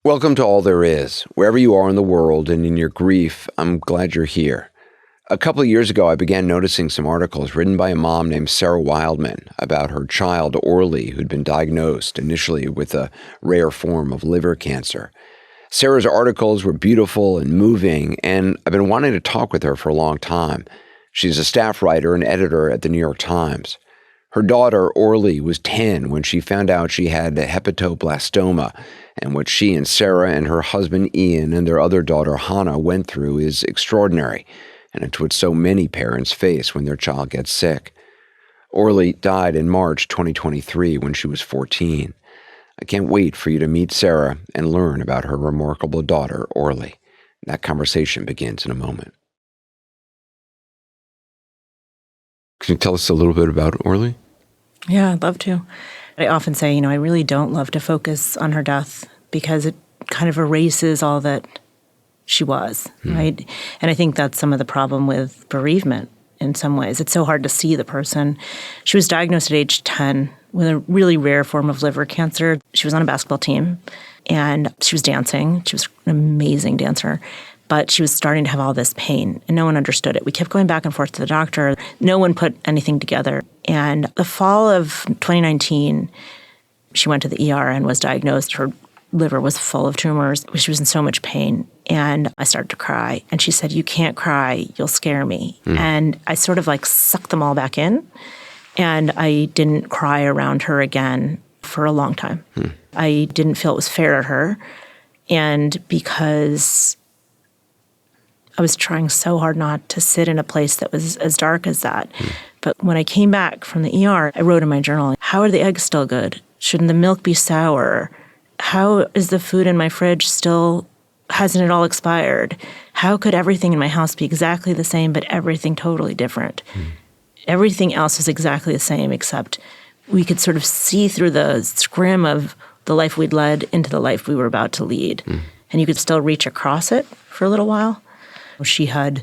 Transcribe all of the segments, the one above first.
Welcome to All There Is. Wherever you are in the world and in your grief, I'm glad you're here. A couple of years ago, I began noticing some articles written by a mom named Sarah Wildman about her child, Orli, who'd been diagnosed initially with a rare form of liver cancer. Sarah's articles were beautiful and moving, and I've been wanting to talk with her for a long time. She's a staff writer and editor at the NYTimes. Her daughter, Orli, was 10 when she found out she had a hepatoblastoma, and what she and Sarah and her husband, Ian, and their other daughter, Hannah, went through is extraordinary, and it's what so many parents face when their child gets sick. Orli died in March 2023 when she was 14. I can't wait for you to meet Sarah and learn about her remarkable daughter, Orli. That conversation begins in a moment. Can you tell us a little bit about Orli? Yeah, I'd love to. I often say, I really don't love to focus on her death because it kind of erases all that she was, right? And I think that's some of the problem with bereavement in some ways. It's so hard to see the person. She was diagnosed at age 10 with a really rare form of liver cancer. She was on a basketball team, and she was dancing. She was an amazing dancer. But she was starting to have all this pain, and no one understood it. We kept going back and forth to the doctor. No one put anything together. And the fall of 2019, she went to the ER and was diagnosed. Her liver was full of tumors. She was in so much pain. And I started to cry. And she said, "You can't cry. You'll scare me." And I sort of sucked them all back in. And I didn't cry around her again for a long time. I didn't feel it was fair to her. And because I was trying so hard not to sit in a place that was as dark as that. But when I came back from the ER, I wrote in my journal, how are the eggs still good? Shouldn't the milk be sour? How is the food in my fridge still, hasn't it all expired? How could everything in my house be exactly the same, but everything totally different? Everything else was exactly the same, except we could sort of see through the scrim of the life we'd led into the life we were about to lead. And you could still reach across it for a little while. She had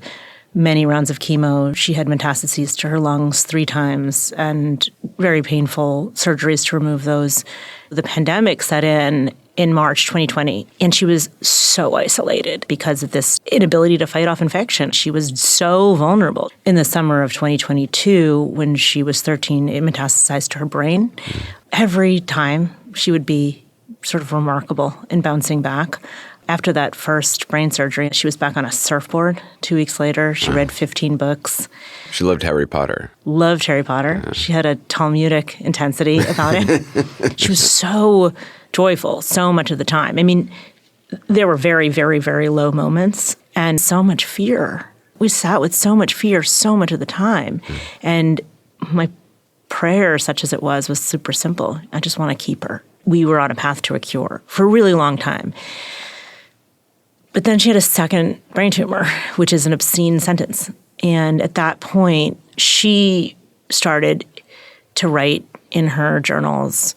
many rounds of chemo. She had metastases to her lungs 3 times and very painful surgeries to remove those. The pandemic set in March 2020, and she was so isolated because of this inability to fight off infection. She was so vulnerable. In the summer of 2022, when she was 13, it metastasized to her brain. Every time she would be sort of remarkable in bouncing back. After that first brain surgery, she was back on a surfboard 2 weeks later. She read 15 books. She loved Harry Potter. Loved Harry Potter. She had a Talmudic intensity about it. She was so joyful so much of the time. I mean, there were very, very, very low moments and so much fear. We sat with so much fear so much of the time. And my prayer, such as it was super simple. I just want to keep her. We were on a path to a cure for a really long time. But then she had a second brain tumor, which is an obscene sentence. And at that point, she started to write in her journals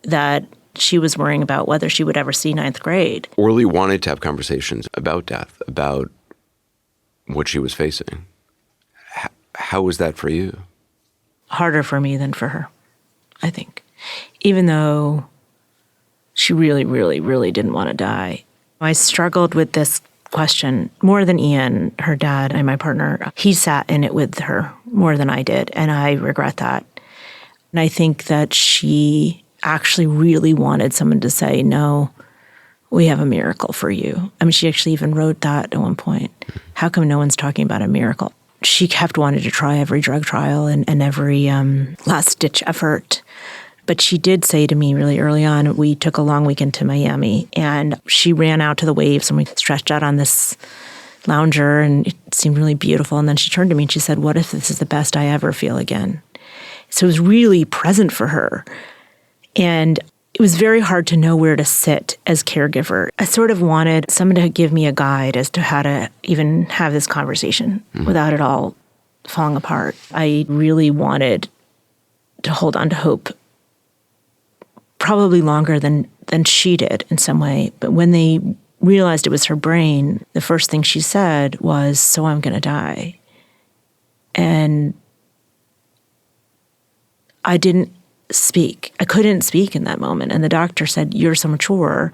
that she was worrying about whether she would ever see 9th grade. Orli wanted to have conversations about death, about what she was facing. How was that for you? Harder for me than for her, I think. Even though she really, really, really didn't want to die. I struggled with this question more than Ian, her dad, and my partner. He sat in it with her more than I did, and I regret that. And I think that she actually really wanted someone to say, "No, we have a miracle for you." I mean, she actually even wrote that at one point. How come no one's talking about a miracle? She kept wanting to try every drug trial and every last-ditch effort. But she did say to me really early on, we took a long weekend to Miami, and she ran out to the waves, and we stretched out on this lounger, and it seemed really beautiful. And then she turned to me and she said, "What if this is the best I ever feel again?" So it was really present for her. And it was very hard to know where to sit as caregiver. I sort of wanted someone to give me a guide as to how to even have this conversation without it all falling apart. I really wanted to hold on to hope probably longer than she did in some way. But when they realized it was her brain, the first thing she said was, "So I'm going to die." And I didn't speak. I couldn't speak in that moment. And the doctor said, "You're so mature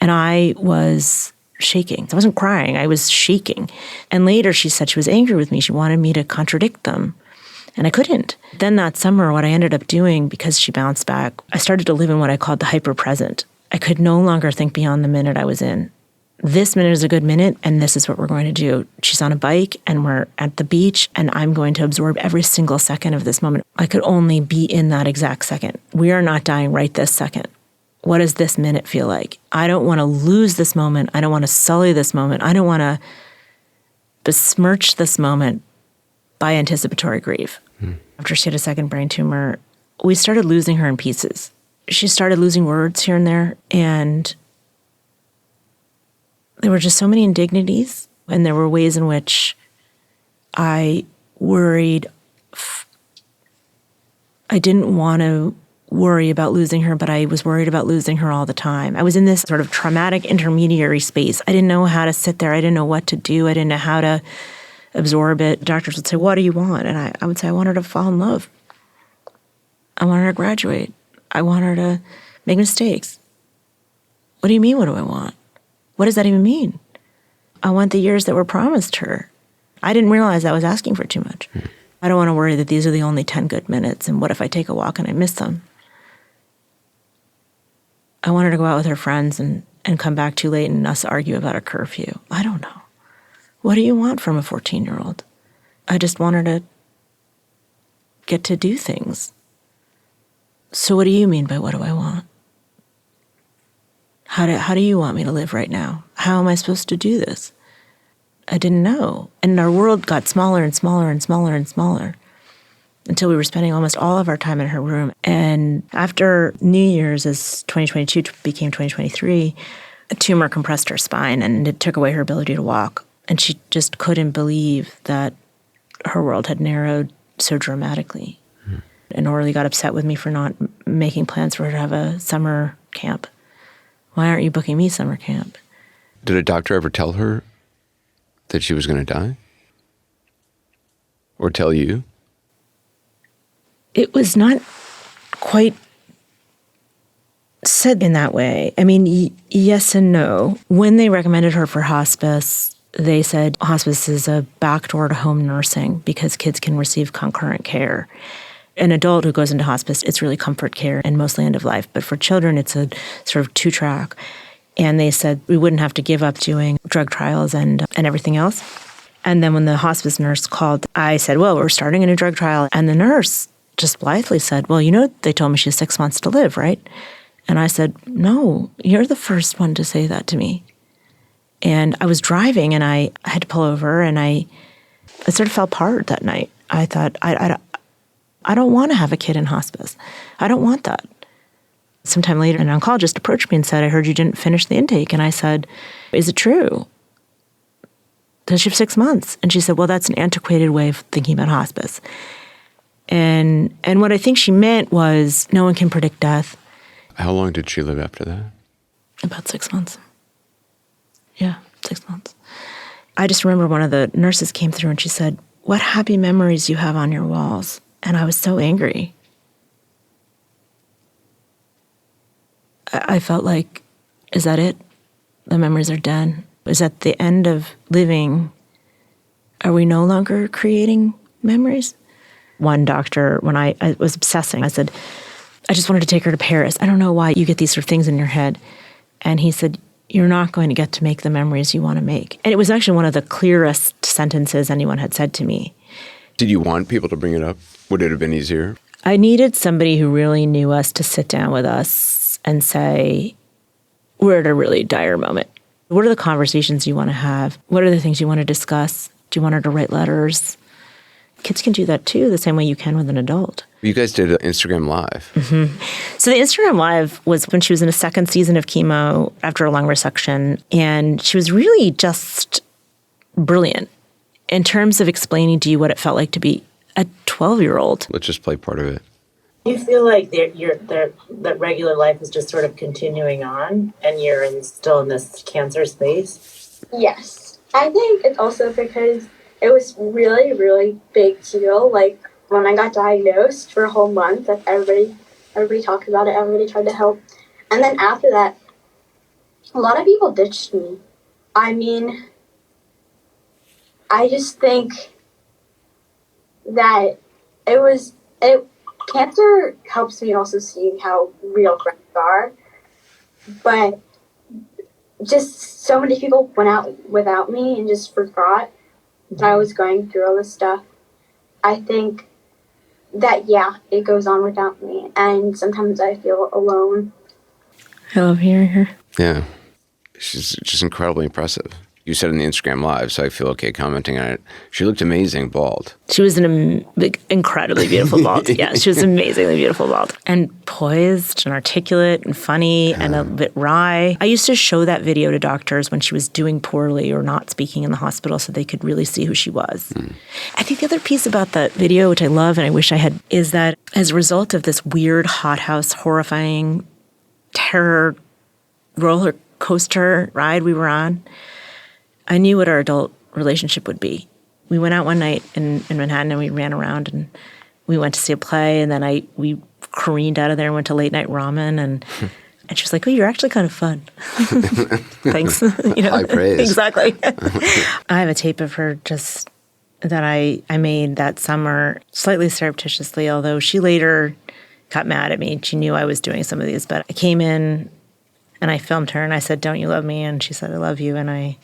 And I was shaking. I wasn't crying. I was shaking. And later she said she was angry with me. She wanted me to contradict them. And I couldn't. Then that summer, what I ended up doing, because she bounced back, I started to live in what I called the hyper-present. I could no longer think beyond the minute I was in. This minute is a good minute, and this is what we're going to do. She's on a bike, and we're at the beach, and I'm going to absorb every single second of this moment. I could only be in that exact second. We are not dying right this second. What does this minute feel like? I don't want to lose this moment. I don't want to sully this moment. I don't want to besmirch this moment by anticipatory grief. After she had a second brain tumor, we started losing her in pieces. She started losing words here and there, and there were just so many indignities, and there were ways in which I worried. I didn't want to worry about losing her, but I was worried about losing her all the time. I was in this sort of traumatic intermediary space. I didn't know how to sit there. I didn't know what to do. I didn't know how to absorb it. Doctors would say, "What do you want?" And I would say, "I want her to fall in love. I want her to graduate. I want her to make mistakes." What do you mean, what do I want? What does that even mean? I want the years that were promised her. I didn't realize I was asking for too much. I don't want to worry that these are the only 10 good minutes, and what if I take a walk and I miss them? I want her to go out with her friends and come back too late and us argue about a curfew. I don't know. What do you want from a 14-year-old? I just want her to get to do things. So what do you mean by what do I want? How do you want me to live right now? How am I supposed to do this? I didn't know. And our world got smaller and smaller and smaller and smaller until we were spending almost all of our time in her room. And after New Year's, as 2022 became 2023, a tumor compressed her spine and it took away her ability to walk. And she just couldn't believe that her world had narrowed so dramatically. And Orli got upset with me for not making plans for her to have a summer camp. Why aren't you booking me summer camp? Did a doctor ever tell her that she was going to die? Or tell you? It was not quite said in that way. I mean, yes and no. When they recommended her for hospice, they said hospice is a backdoor to home nursing because kids can receive concurrent care. An adult who goes into hospice, it's really comfort care and mostly end of life. But for children, it's a sort of two-track. And they said we wouldn't have to give up doing drug trials and everything else. And then when the hospice nurse called, I said, well, we're starting a new drug trial. And the nurse just blithely said, well, you know, they told me she has 6 months to live, right? And I said, no, you're the first one to say that to me. And I was driving and I had to pull over and I sort of fell apart that night. I thought, I don't want to have a kid in hospice. I don't want that. Sometime later, an oncologist approached me and said, I heard you didn't finish the intake. And I said, is it true? Does she have 6 months? And she said, well, that's an antiquated way of thinking about hospice. And what I think she meant was no one can predict death. How long did she live after that? About 6 months. Yeah, 6 months. I just remember one of the nurses came through and she said, what happy memories you have on your walls. And I was so angry. I felt like, is that it? The memories are done. Is that the end of living? Are we no longer creating memories? One doctor, when I was obsessing, I said, I just wanted to take her to Paris. I don't know why you get these sort of things in your head. And he said, you're not going to get to make the memories you want to make. And it was actually one of the clearest sentences anyone had said to me. Did you want people to bring it up? Would it have been easier? I needed somebody who really knew us to sit down with us and say, we're at a really dire moment. What are the conversations you want to have? What are the things you want to discuss? Do you want her to write letters? Kids can do that too, the same way you can with an adult. You guys did an Instagram Live. Mm-hmm. So the Instagram Live was when she was in a second season of chemo after a lung resection, and she was really just brilliant in terms of explaining to you what it felt like to be a 12-year-old. Let's just play part of it. Do you feel like that regular life is just sort of continuing on and you're still in this cancer space? Yes. I think it's also because it was really, really big deal. Like when I got diagnosed for a whole month, like everybody talked about it, everybody tried to help. And then after that, a lot of people ditched me. I mean, I just think that cancer helps me also see how real friends are, but just so many people went out without me and just forgot that I was going through all this stuff. I think that, yeah, it goes on without me, and sometimes I feel alone. I love hearing her. Yeah. She's just incredibly impressive. You said in the Instagram Live, so I feel okay commenting on it. She looked amazing bald. She was an incredibly beautiful bald. Yeah, she was amazingly beautiful bald. And poised and articulate and funny and a bit wry. I used to show that video to doctors when she was doing poorly or not speaking in the hospital so they could really see who she was. I think the other piece about that video, which I love and I wish I had, is that as a result of this weird hothouse, horrifying terror roller coaster ride we were on, I knew what our adult relationship would be. We went out one night in Manhattan and we ran around and we went to see a play, and then we careened out of there and went to late night ramen, and she was like, "Oh, you're actually kind of fun." Thanks. High praise. Exactly. I have a tape of her just that I made that summer, slightly surreptitiously, although she later got mad at me. She knew I was doing some of these, but I came in and I filmed her and I said, "Don't you love me?" And she said, "I love you." And I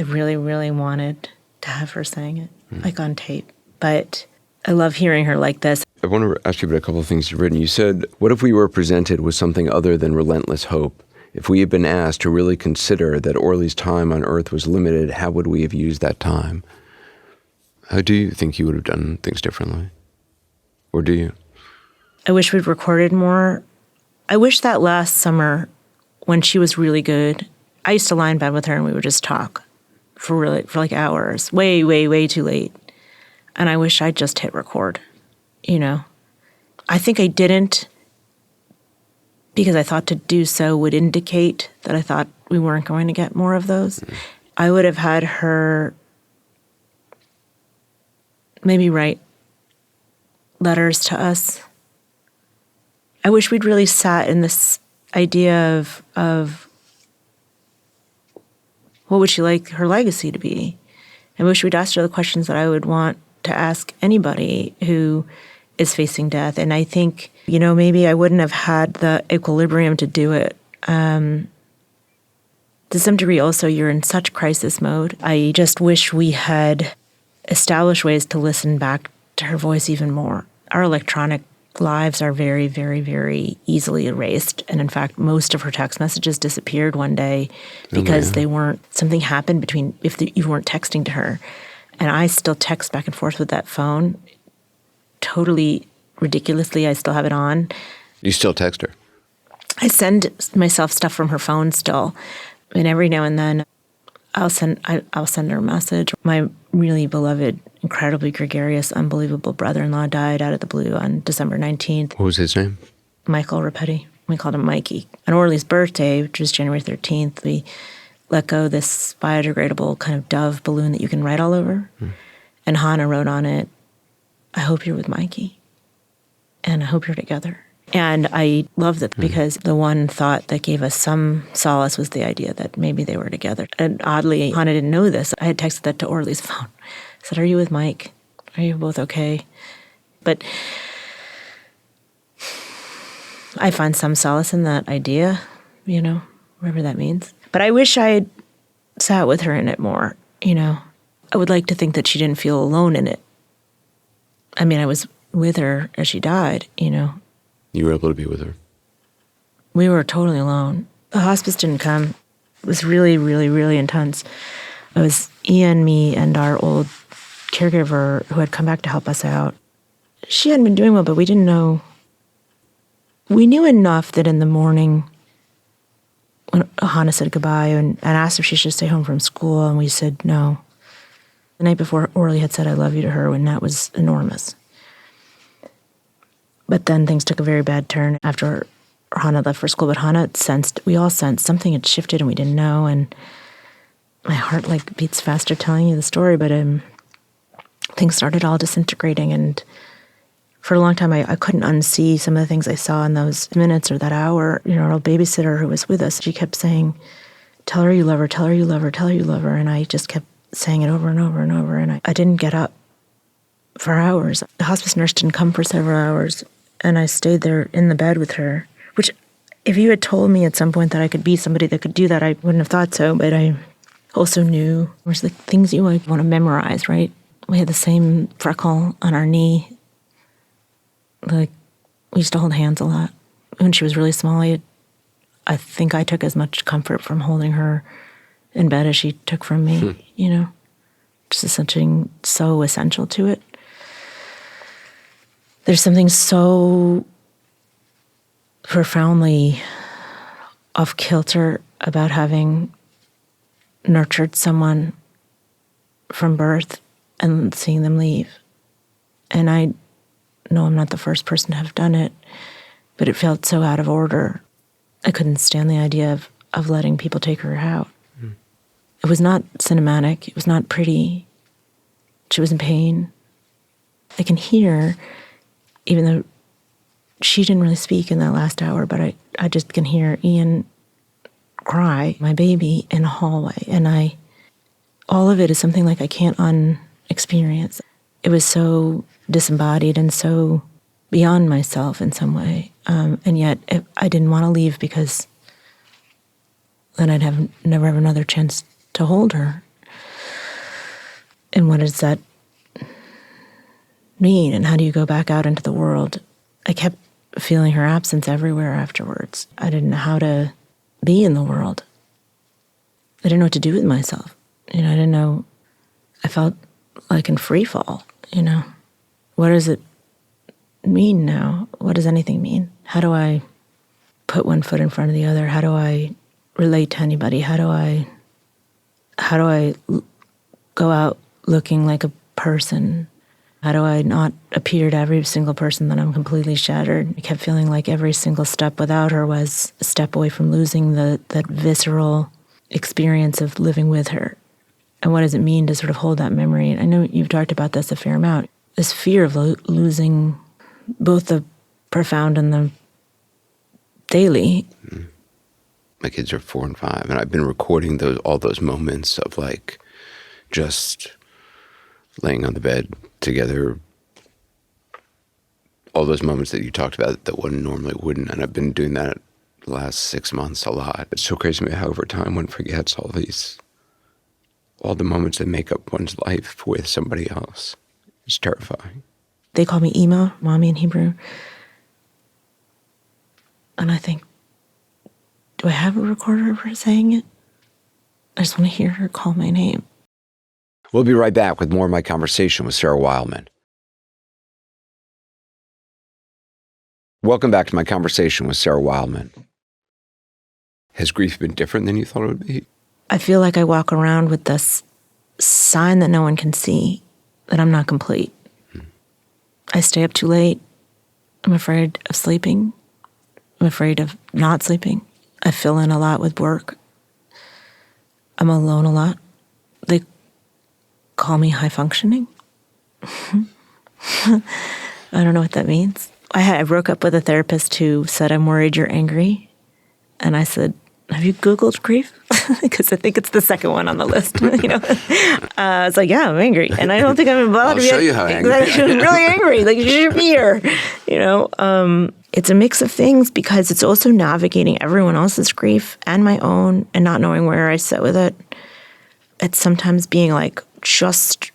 really, really wanted to have her saying it, like on tape. But I love hearing her like this. I want to ask you about a couple of things you've written. You said, what if we were presented with something other than relentless hope? If we had been asked to really consider that Orli's time on Earth was limited, how would we have used that time? How do you think you would have done things differently? Or do you? I wish we'd recorded more. I wish that last summer, when she was really good, I used to lie in bed with her and we would just talk for like hours, way, way, way too late. And I wish I'd just hit record, I think I didn't because I thought to do so would indicate that I thought we weren't going to get more of those. I would have had her maybe write letters to us. I wish we'd really sat in this idea of what would she like her legacy to be? I wish we'd asked her the questions that I would want to ask anybody who is facing death. And I think, maybe I wouldn't have had the equilibrium to do it. To some degree, also, you're in such crisis mode. I just wish we had established ways to listen back to her voice even more. Our electronic lives are very, very, very easily erased. And in fact, most of her text messages disappeared one day because something happened you weren't texting to her. And I still text back and forth with that phone. Totally ridiculously, I still have it on. You still text her? I send myself stuff from her phone still. And every now and then I'll send her a message. My really beloved, incredibly gregarious, unbelievable brother-in-law died out of the blue on December 19th. What was his name? Michael Rapetti. We called him Mikey. On Orli's birthday, which was January 13th, we let go this biodegradable kind of dove balloon that you can write all over. And Hannah wrote on it, "I hope you're with Mikey. And I hope you're together." And I love that because the one thought that gave us some solace was the idea that maybe they were together. And oddly, Hannah didn't know this. I had texted that to Orli's phone. I said, "Are you with Mike? Are you both okay?" But I find some solace in that idea, whatever that means. But I wish I had sat with her in it more, I would like to think that she didn't feel alone in it. I mean, I was with her as she died, You were able to be with her? We were totally alone. The hospice didn't come. It was really, really, really intense. It was Ian, me, and our old caregiver who had come back to help us out. She hadn't been doing well, but we didn't know. We knew enough that in the morning, when Hannah said goodbye and asked if she should stay home from school, and we said no. The night before, Orli had said, "I love you" to her, and that was enormous. But then things took a very bad turn after Hannah left for school. But we all sensed something had shifted and we didn't know. And my heart beats faster telling you the story. But things started all disintegrating. And for a long time, I couldn't unsee some of the things I saw in those minutes or that hour. Our old babysitter who was with us, she kept saying, tell her you love her, tell her you love her, tell her you love her. And I just kept saying it over and over and over. And I didn't get up for hours. The hospice nurse didn't come for several hours. And I stayed there in the bed with her, which if you had told me at some point that I could be somebody that could do that, I wouldn't have thought so. But I also knew there's like things you want to memorize, right? We had the same freckle on our knee. Like, we used to hold hands a lot. When she was really small, I think I took as much comfort from holding her in bed as she took from me, you know? Just something so essential to it. There's something so profoundly off-kilter about having nurtured someone from birth and seeing them leave. And I know I'm not the first person to have done it, but it felt so out of order. I couldn't stand the idea of letting people take her out. It was not cinematic. It was not pretty. She was in pain. I can hear, even though she didn't really speak in that last hour, but I just can hear Ian cry, my baby, in a hallway. And all of it is something like I can't unexperience. It was so disembodied and so beyond myself in some way. And yet I didn't want to leave because then I'd never have another chance to hold her. And what does that mean? And how do you go back out into the world? I kept feeling her absence everywhere afterwards. I didn't know how to be in the world. I didn't know what to do with myself. You know, I didn't know. I felt like in free fall, you know. What does it mean now? What does anything mean? How do I put one foot in front of the other? How do I relate to anybody? How do I go out looking like a person? How do I not appear to every single person that I'm completely shattered? I kept feeling like every single step without her was a step away from losing that visceral experience of living with her. And what does it mean to sort of hold that memory? And I know you've talked about this a fair amount. This fear of losing both the profound and the daily. My kids are 4 and 5, and I've been recording all those moments of like just laying on the bed together, all those moments that you talked about that one normally wouldn't, and I've been doing that the last 6 months a lot. It's so crazy to me how over time one forgets all the moments that make up one's life with somebody else. It's terrifying. They call me Ima, mommy in Hebrew. And I think, do I have a recorder of her saying it? I just want to hear her call my name. We'll be right back with more of my conversation with Sarah Wildman. Welcome back to my conversation with Sarah Wildman. Has grief been different than you thought it would be? I feel like I walk around with this sign that no one can see, that I'm not complete. I stay up too late. I'm afraid of sleeping. I'm afraid of not sleeping. I fill in a lot with work. I'm alone a lot. They call me high functioning. I don't know what that means. I broke up with a therapist who said, I'm worried you're angry. And I said, have you Googled grief? Because I think it's the second one on the list. You know, it's like, yeah, I'm angry, and I don't think I'm allowed to be. I'll show you how angry. I'm really angry. Like, you should be here. You know, it's a mix of things because it's also navigating everyone else's grief and my own, and not knowing where I sit with it. It's sometimes being like just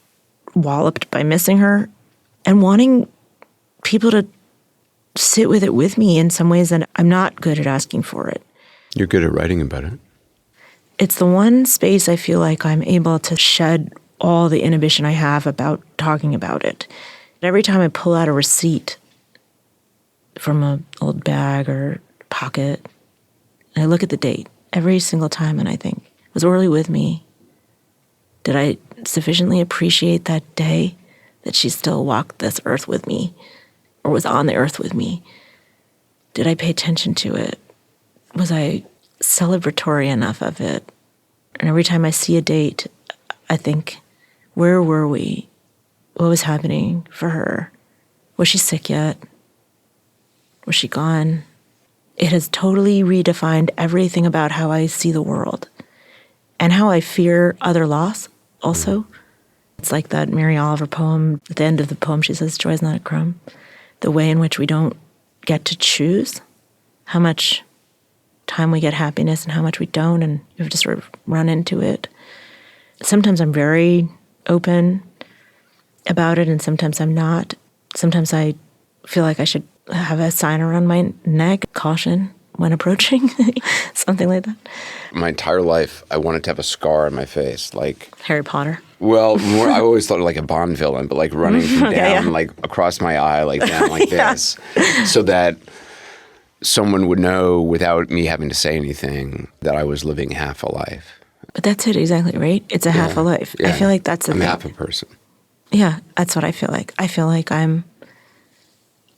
walloped by missing her, and wanting people to sit with it with me in some ways that I'm not good at asking for it. You're good at writing about it. It's the one space I feel like I'm able to shed all the inhibition I have about talking about it. Every time I pull out a receipt from an old bag or pocket, and I look at the date every single time and I think, was Orli with me? Did I sufficiently appreciate that day that she still walked this earth with me or was on the earth with me? Did I pay attention to it? Was I celebratory enough of it? And every time I see a date, I think, where were we? What was happening for her? Was she sick yet? Was she gone? It has totally redefined everything about how I see the world. and how I fear other loss also. It's like that Mary Oliver poem. At the end of the poem, she says, "Joy is not a crumb." The way in which we don't get to choose how much time we get happiness and how much we don't, and you have to sort of run into it. Sometimes I'm very open about it, and sometimes I'm not. Sometimes I feel like I should have a sign around my neck, caution when approaching, something like that. My entire life, I wanted to have a scar on my face, like Harry Potter. well, more, I always thought like a Bond villain, but like running from down, like across my eye, like down like this, so that someone would know without me having to say anything that I was living half a life. But that's it, exactly, right? It's a half a life. Yeah. I feel like that's the I'm thing. half a person. Yeah, that's what I feel like. I feel like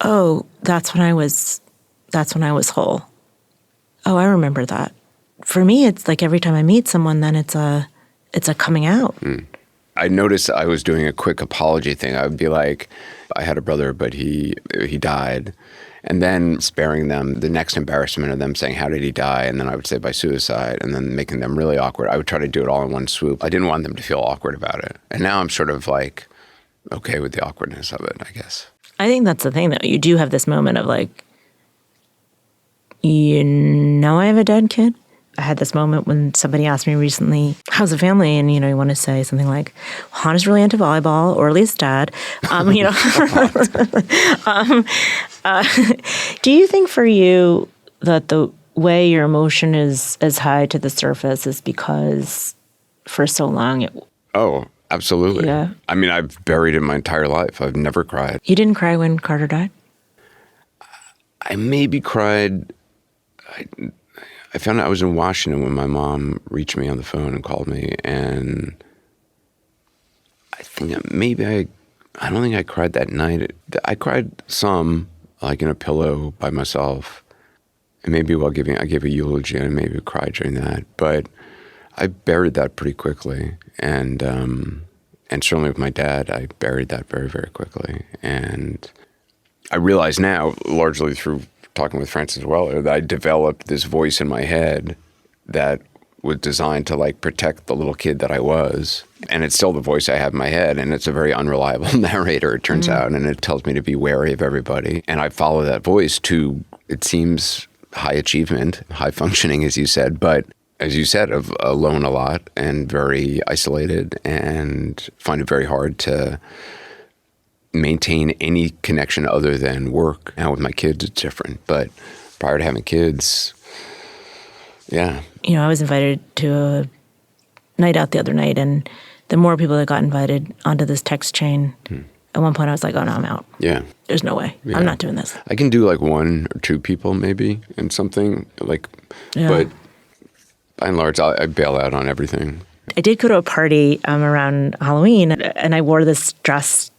that's when I was whole. Oh, I remember that. For me, it's like every time I meet someone, then it's a coming out. I noticed I was doing a quick apology thing. I would be like, I had a brother, but he died. And then sparing them the next embarrassment of them saying, how did he die? And then I would say by suicide, and then making them really awkward. I would try to do it all in one swoop. I didn't want them to feel awkward about it. And now I'm sort of like okay with the awkwardness of it, I guess. I think that's the thing, though. You do have this moment of like, I have a dead kid. I had this moment when somebody asked me recently, how's the family? And, you want to say something like, Hannah's really into volleyball, or at least dad. Do you think for you that the way your emotion is as high to the surface is because for so long Oh, absolutely. Yeah. I mean, I've buried it my entire life. I've never cried. You didn't cry when Carter died? I maybe cried. I found out I was in Washington when my mom reached me on the phone and called me, and I think I don't think I cried that night. I cried some, like in a pillow by myself, and maybe I gave a eulogy, and maybe cried during that. But I buried that pretty quickly, and certainly with my dad, I buried that very, very quickly. And I realize now, largely through talking with Francis Weller, that I developed this voice in my head that was designed to like protect the little kid that I was. And it's still the voice I have in my head, and it's a very unreliable narrator, it turns out, and it tells me to be wary of everybody. And I follow that voice to, it seems, high achievement, high functioning, as you said, but as you said, alone a lot and very isolated, and find it very hard to maintain any connection other than work. Now with my kids, it's different. But prior to having kids, yeah. I was invited to a night out the other night, and the more people that got invited onto this text chain, at one point I was like, oh, no, I'm out. Yeah. There's no way. Yeah. I'm not doing this. I can do like one or two people maybe in something, like, Yeah. but by and large, I bail out on everything. I did go to a party around Halloween, and I wore this dress,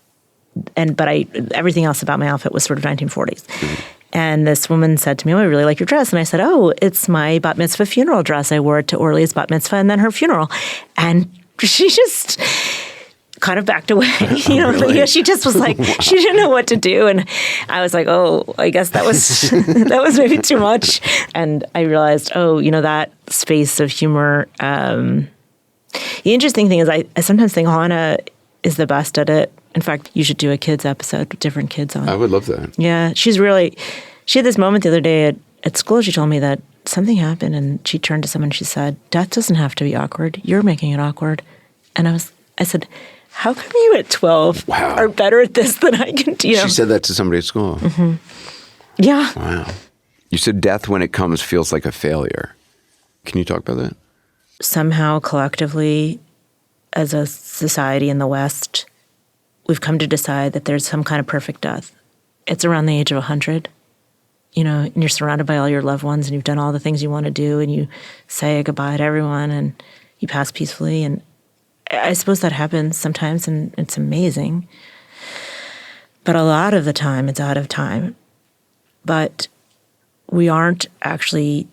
but everything else about my outfit was sort of 1940s. And this woman said to me, oh, I really like your dress. And I said, oh, it's my bat mitzvah funeral dress. I wore it to Orli's bat mitzvah and then her funeral. And she just kind of backed away. Really? She just was like, she didn't know what to do. And I was like, oh, I guess that was that was maybe too much. And I realized, that space of humor. The interesting thing is I sometimes think Hannah is the best at it. In fact, you should do a kids episode with different kids on. I would love that. Yeah, she had this moment the other day at school. She told me that something happened, and she turned to someone and she said, death doesn't have to be awkward. You're making it awkward. And I said, how come you at 12 are better at this than I can do? She said that to somebody at school. Mm-hmm. Yeah. Wow. You said death when it comes feels like a failure. Can you talk about that? Somehow, collectively, as a society in the West, we've come to decide that there's some kind of perfect death. It's around the age of 100, and you're surrounded by all your loved ones, and you've done all the things you want to do, and you say goodbye to everyone, and you pass peacefully. And I suppose that happens sometimes, and it's amazing. But a lot of the time, it's out of time. But we aren't actually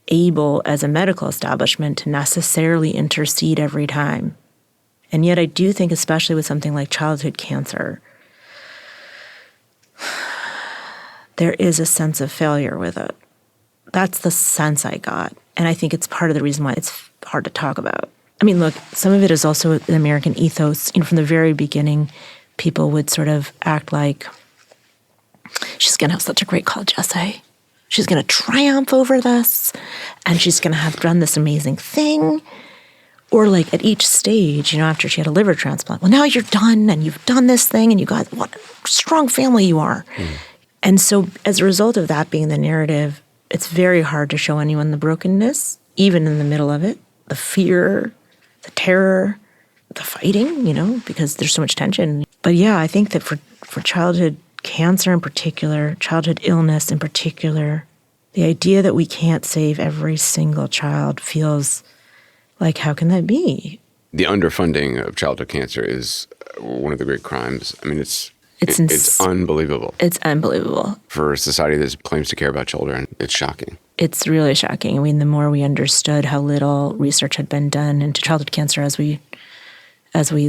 able, as a medical establishment, to necessarily intercede every time. And yet I do think, especially with something like childhood cancer, there is a sense of failure with it. That's the sense I got. And I think it's part of the reason why it's hard to talk about. I mean, look, some of it is also the American ethos. From the very beginning, people would sort of act like, she's going to have such a great college essay. She's going to triumph over this, and she's going to have done this amazing thing. Or like at each stage, after she had a liver transplant, well, now you're done, and you've done this thing, and you got what a strong family you are. And so as a result of that being the narrative, it's very hard to show anyone the brokenness, even in the middle of it, the fear, the terror, the fighting, because there's so much tension. But yeah, I think that for childhood cancer in particular, childhood illness in particular, the idea that we can't save every single child feels like, how can that be? The underfunding of childhood cancer is one of the great crimes. I mean, it's unbelievable. It's unbelievable. For a society that claims to care about children, it's shocking. It's really shocking. I mean, the more we understood how little research had been done into childhood cancer as we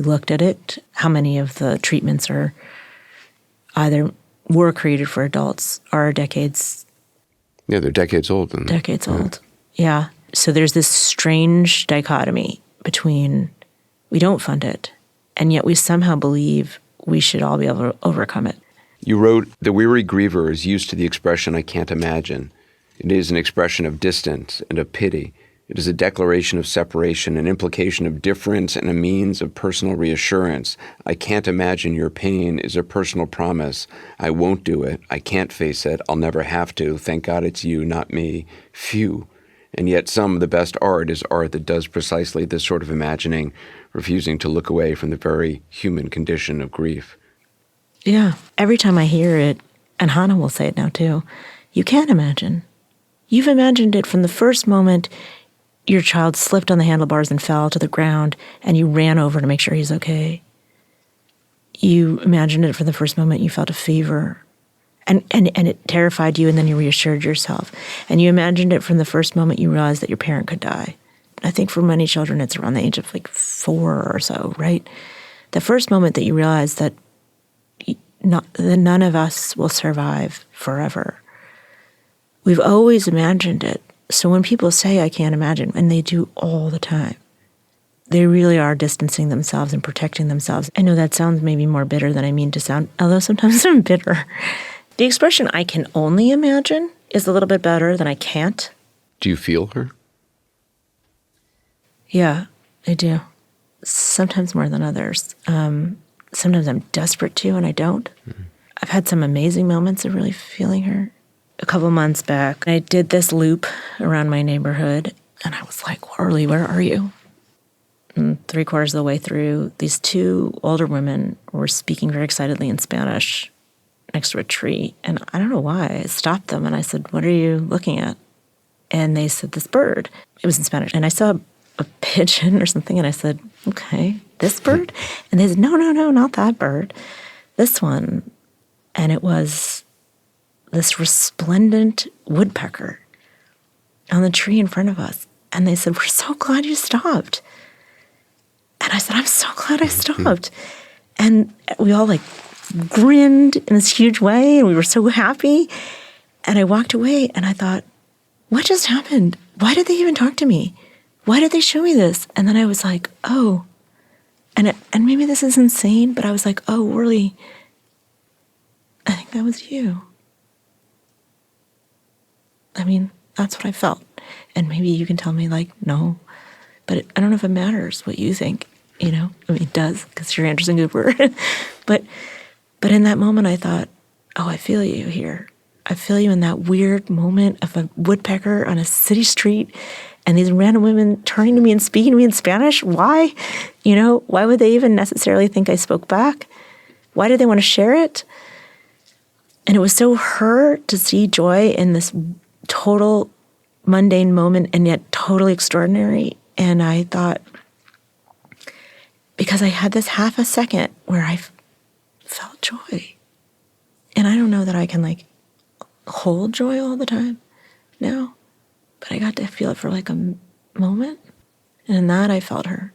looked at it, how many of the treatments are either were created for adults or are decades. Yeah, they're decades old. Decades old. Yeah. So there's this strange dichotomy between we don't fund it, and yet we somehow believe we should all be able to overcome it. You wrote, "The weary griever is used to the expression, 'I can't imagine.' It is an expression of distance and of pity. It is a declaration of separation, an implication of difference, and a means of personal reassurance. 'I can't imagine your pain' is a personal promise. I won't do it. I can't face it. I'll never have to. Thank God it's you, not me. Phew." And yet some of the best art is art that does precisely this sort of imagining, refusing to look away from the very human condition of grief. Yeah. Every time I hear it, and Hannah will say it now too, you can't imagine. You've imagined it from the first moment your child slipped on the handlebars and fell to the ground, and you ran over to make sure he's okay. You imagined it from the first moment you felt a fever, and it terrified you, and then you reassured yourself. And you imagined it from the first moment you realized that your parent could die. I think for many children, it's around the age of like 4 or so, right? The first moment that you realize that none of us will survive forever. We've always imagined it. So when people say, "I can't imagine," and they do all the time, they really are distancing themselves and protecting themselves. I know that sounds maybe more bitter than I mean to sound, although sometimes I'm bitter. The expression "I can only imagine" is a little bit better than "I can't." Do you feel her? Yeah, I do. Sometimes more than others. Sometimes I'm desperate to, and I don't. I've had some amazing moments of really feeling her. A couple months back, I did this loop around my neighborhood, and I was like, "Orli, where are you?" And 3/4 of the way through, these 2 older women were speaking very excitedly in Spanish next to a tree. And I don't know why. I stopped them, and I said, "What are you looking at?" And they said, "This bird." It was in Spanish. And I saw a pigeon or something, and I said, "Okay, this bird?" And they said, no, not that bird. This one. And it was this resplendent woodpecker on the tree in front of us. And they said, "We're so glad you stopped." And I said, "I'm so glad I stopped." And we all like grinned in this huge way, and we were so happy. And I walked away, and I thought, what just happened? Why did they even talk to me? Why did they show me this? And then I was like, oh. And maybe this is insane, but I was like, "Oh, Orli, I think that was you." I mean, that's what I felt. And maybe you can tell me, like, no. But I don't know if it matters what you think, I mean, it does, because you're Anderson Cooper. But in that moment, I thought, oh, I feel you here. I feel you in that weird moment of a woodpecker on a city street and these random women turning to me and speaking to me in Spanish. Why? Why would they even necessarily think I spoke back? Why did they want to share it? And it was so her to see joy in this total mundane moment and yet totally extraordinary. And I thought, because I had this half a second where I felt joy. And I don't know that I can like hold joy all the time now, but I got to feel it for like a moment. And in that I felt her.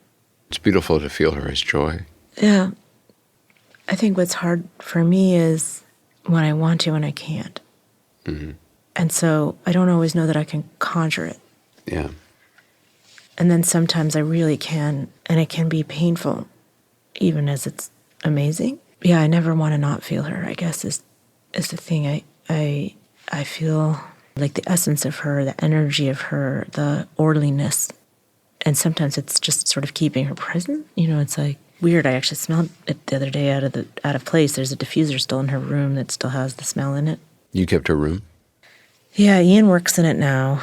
It's beautiful to feel her as joy. Yeah. I think what's hard for me is when I want to and I can't. Mm-hmm. And so I don't always know that I can conjure it. Yeah. And then sometimes I really can, and it can be painful, even as it's amazing. Yeah, I never want to not feel her, I guess, is the thing. I feel like the essence of her, the energy of her, the orderliness. And sometimes it's just sort of keeping her present. It's like weird. I actually smelled it the other day out of place. There's a diffuser still in her room that still has the smell in it. You kept her room? Yeah, Ian works in it now.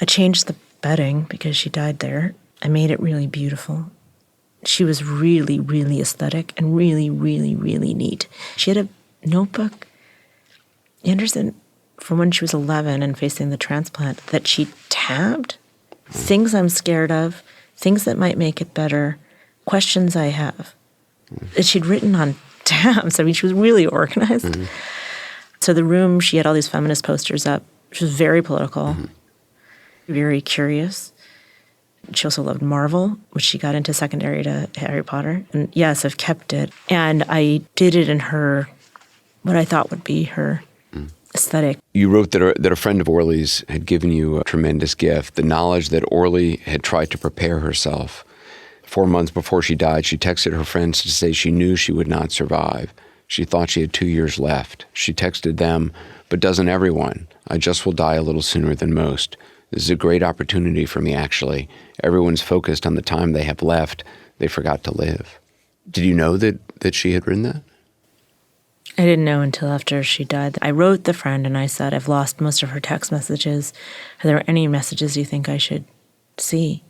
I changed the bedding because she died there. I made it really beautiful. She was really, really aesthetic and really, really, really neat. She had a notebook, Anderson, from when she was 11 and facing the transplant, that she tabbed things I'm scared of, things that might make it better, questions I have. That she'd written on tabs. I mean, she was really organized. Mm-hmm. So the room, she had all these feminist posters up. She was very political, very curious. She also loved Marvel, which she got into secondary to Harry Potter. And yes, I've kept it. And I did it in her, what I thought would be her aesthetic. You wrote that a friend of Orli's had given you a tremendous gift, the knowledge that Orli had tried to prepare herself. 4 months before she died, she texted her friends to say she knew she would not survive. She thought she had 2 years left. She texted them, "But doesn't everyone? I just will die a little sooner than most. This is a great opportunity for me, actually. Everyone's focused on the time they have left. They forgot to live." Did you know that she had written that? I didn't know until after she died. I wrote the friend and I said, "I've lost most of her text messages. Are there any messages you think I should see?"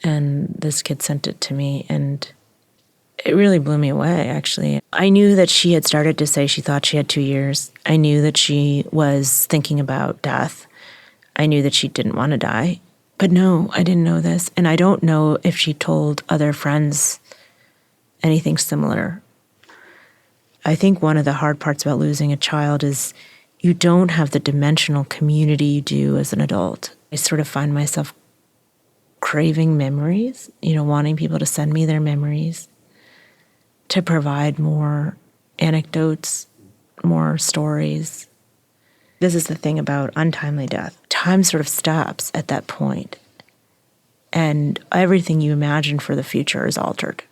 And this kid sent it to me, and it really blew me away, actually. I knew that she had started to say she thought she had 2 years. I knew that she was thinking about death. I knew that she didn't want to die. But no, I didn't know this. And I don't know if she told other friends anything similar. I think one of the hard parts about losing a child is you don't have the dimensional community you do as an adult. I sort of find myself craving memories, wanting people to send me their memories, to provide more anecdotes, more stories. This is the thing about untimely death. Time sort of stops at that point, and everything you imagine for the future is altered.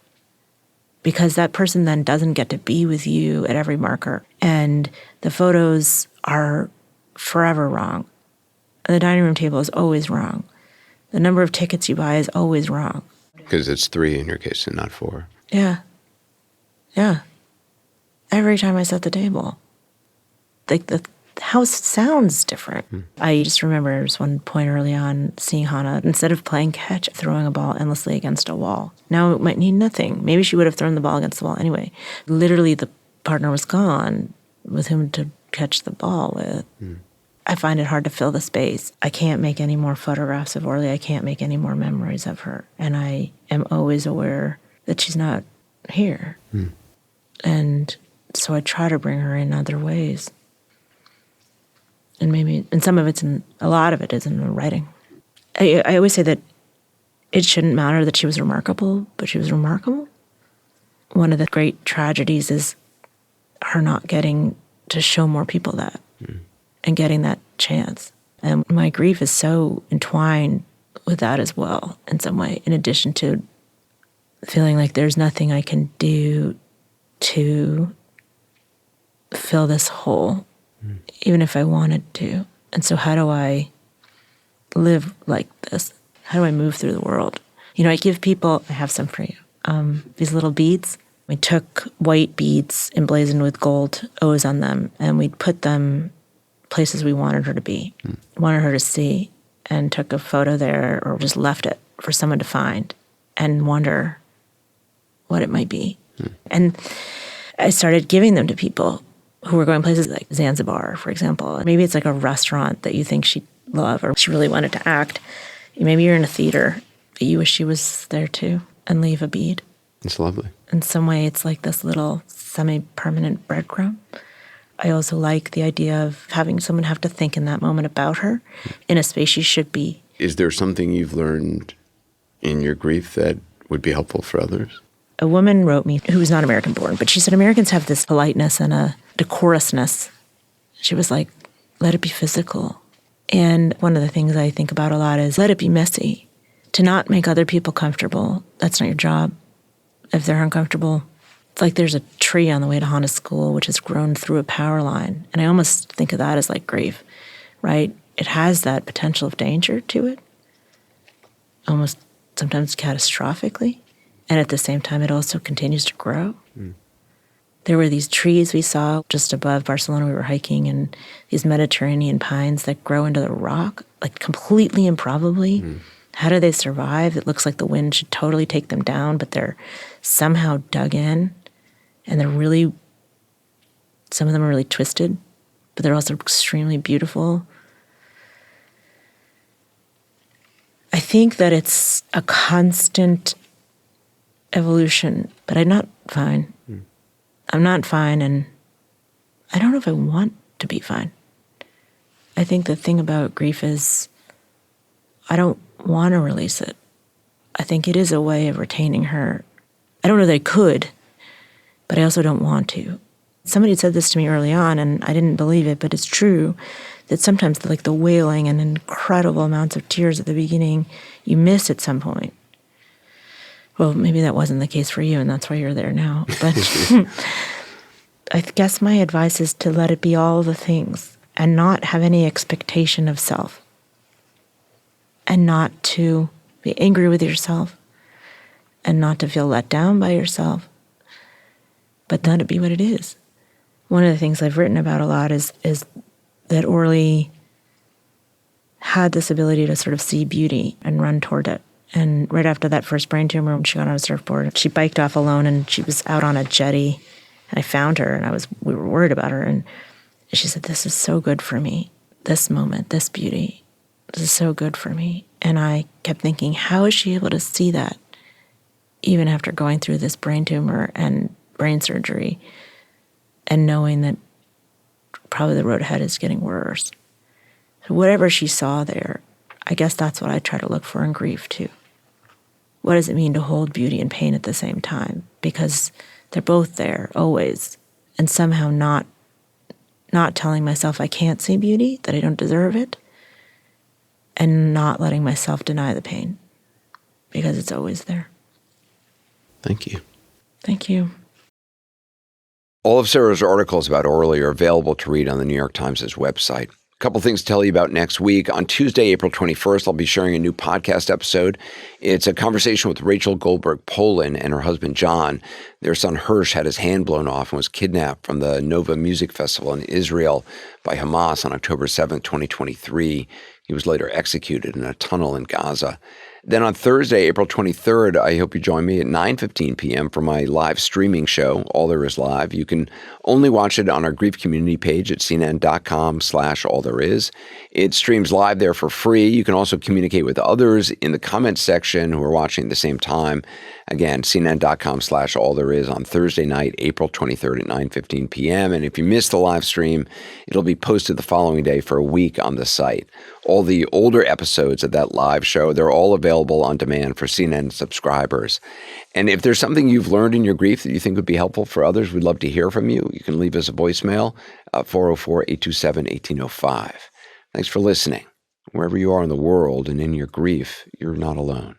Because that person then doesn't get to be with you at every marker. And the photos are forever wrong. And the dining room table is always wrong. The number of tickets you buy is always wrong. Because it's 3 in your case and not 4. Yeah. Yeah. Every time I set the table. Like the house sounds different. I just remember there was one point early on seeing Hannah, instead of playing catch, throwing a ball endlessly against a wall. Now it might mean nothing. Maybe she would have thrown the ball against the wall anyway. Literally the partner was gone with whom to catch the ball with. I find it hard to fill the space. I can't make any more photographs of Orli. I can't make any more memories of her. And I am always aware that she's not here. And so I try to bring her in other ways. And some of it's a lot of it is in the writing. I always say that it shouldn't matter that she was remarkable, but she was remarkable. One of the great tragedies is her not getting to show more people that and getting that chance. And my grief is so entwined with that as well, in some way, in addition to feeling like there's nothing I can do to fill this hole, even if I wanted to. And so how do I live like this? How do I move through the world? I give people, I have some for you, these little beads. We took white beads emblazoned with gold O's on them, and we'd put them places we wanted her to be, wanted her to see, and took a photo there or just left it for someone to find and wonder what it might be. And I started giving them to people who were going places like Zanzibar, for example. Maybe it's like a restaurant that you think she'd love or she really wanted to act. Maybe you're in a theater, but you wish she was there too, and leave a bead. It's lovely. In some way, it's like this little semi-permanent breadcrumb. I also like the idea of having someone have to think in that moment about her in a space she should be. Is there something you've learned in your grief that would be helpful for others? A woman wrote me who was not American born, but she said Americans have this politeness and a decorousness. She was like, let it be physical. And one of the things I think about a lot is let it be messy. To not make other people comfortable, that's not your job. If they're uncomfortable, it's like there's a tree on the way to Hana school which has grown through a power line. And I almost think of that as like grief, right? It has that potential of danger to it, almost sometimes catastrophically. And at the same time, it also continues to grow. There were these trees we saw just above Barcelona. We were hiking, and these Mediterranean pines that grow into the rock, like completely improbably. How do they survive? It looks like the wind should totally take them down, but they're somehow dug in, and they're really, some of them are really twisted, but they're also extremely beautiful. I think that it's a constant evolution, but I'm not fine. I'm not fine, and I don't know if I want to be fine. I think the thing about grief is I don't want to release it. I think it is a way of retaining her. I don't know that I could, but I also don't want to. Somebody said this to me early on, and I didn't believe it, but it's true that sometimes like the wailing and incredible amounts of tears at the beginning, you miss at some point. Well, maybe that wasn't the case for you, and that's why you're there now. But I guess my advice is to let it be all the things and not have any expectation of self, and not to be angry with yourself, and not to feel let down by yourself, but let it be what it is. One of the things I've written about a lot is that Orli had this ability to sort of see beauty and run toward it. And right after that first brain tumor, when she got on a surfboard, she biked off alone, and she was out on a jetty. And I found her, and we were worried about her. And she said, "This is so good for me. This moment, this beauty, this is so good for me." And I kept thinking, how is she able to see that even after going through this brain tumor and brain surgery and knowing that probably the road ahead is getting worse? So whatever she saw there, I guess that's what I try to look for in grief too. What does it mean to hold beauty and pain at the same time? Because they're both there always, and somehow not telling myself I can't see beauty, that I don't deserve it, and not letting myself deny the pain because it's always there. Thank you. Thank you. All of Sarah's articles about Orli are available to read on the New York Times' website. A couple things to tell you about next week. On Tuesday, April 21st, I'll be sharing a new podcast episode. It's a conversation with Rachel Goldberg-Polin and her husband, John. Their son, Hirsch, had his hand blown off and was kidnapped from the Nova Music Festival in Israel by Hamas on October 7th, 2023. He was later executed in a tunnel in Gaza. Then on Thursday, April 23rd, I hope you join me at 9:15 p.m. for my live streaming show, All There Is Live. You can only watch it on our grief community page at cnn.com/allthereis. It streams live there for free. You can also communicate with others in the comments section who are watching at the same time. Again, cnn.com/allthereis on Thursday night, April 23rd at 9:15 p.m. And if you missed the live stream, it'll be posted the following day for a week on the site. All the older episodes of that live show, they're all available on demand for CNN subscribers. And if there's something you've learned in your grief that you think would be helpful for others, we'd love to hear from you. You can leave us a voicemail at 404-827-1805. Thanks for listening. Wherever you are in the world and in your grief, you're not alone.